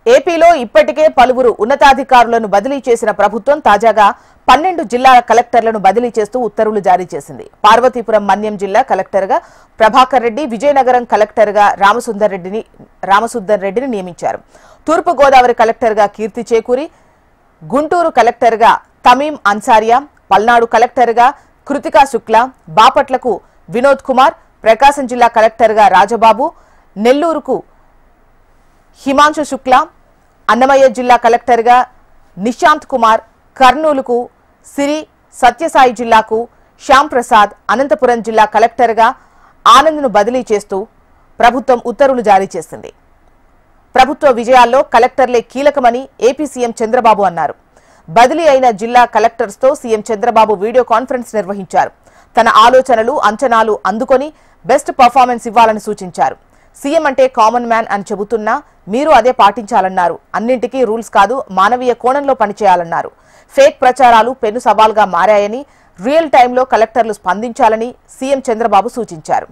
ఏపీలో ఇప్పటికే పలువురు ఉన్నతాధికారులను బదిలీ చేసిన ప్రభుత్వం తాజాగా 12 జిల్లాల కలెక్టర్లను బదిలీ చేస్తూ ఉత్తర్వులు జారీ చేసింది. పార్వతీపురం మన్యం జిల్లా కలెక్టర్గా ప్రభాకర్ రెడ్డి, విజయనగరం కలెక్టర్గా రామసుందర్ రెడ్డిని నియమించారు. తూర్పు గోదావరి కలెక్టర్గా కీర్తి చేకూరి, గుంటూరు కలెక్టర్గా తమీం అన్సారియా, పల్నాడు కలెక్టర్గా కృతికా శుక్లా, బాపట్లకు వినోద్ కుమార్, ప్రకాశం జిల్లా కలెక్టర్గా రాజబాబు, నెల్లూరుకు హిమాంశు శుక్లా, అన్నమయ్య జిల్లా కలెక్టర్గా నిశాంత్ కుమార్, కర్నూలుకు సిరి, సత్యసాయి జిల్లాకు శ్యామ్ ప్రసాద్, అనంతపురం జిల్లా కలెక్టర్గా ఆనంద్ను బదిలీ చేస్తూ ప్రభుత్వం ఉత్తర్వులు జారీ చేసింది. ప్రభుత్వ విజయాల్లో కలెక్టర్లే కీలకమని ఏపీ సీఎం చంద్రబాబు అన్నారు. బదిలీ అయిన జిల్లా కలెక్టర్స్తో సీఎం చంద్రబాబు వీడియో కాన్ఫరెన్స్ నిర్వహించారు. తన ఆలోచనలు, అంచనాలు అందుకొని బెస్ట్ పర్ఫార్మెన్స్ ఇవ్వాలని సూచించారు. సీఎం అంటే కామన్ మ్యాన్ అని చెబుతున్నా మీరు అదే పాటించాలన్నారు. అన్నింటికీ రూల్స్ కాదు, మానవీయ కోణంలో పనిచేయాలన్నారు. ఫేక్ ప్రచారాలు పెను సవాల్గా మారాయని, రియల్ టైంలో కలెక్టర్లు స్పందించాలని సీఎం చంద్రబాబు సూచించారు.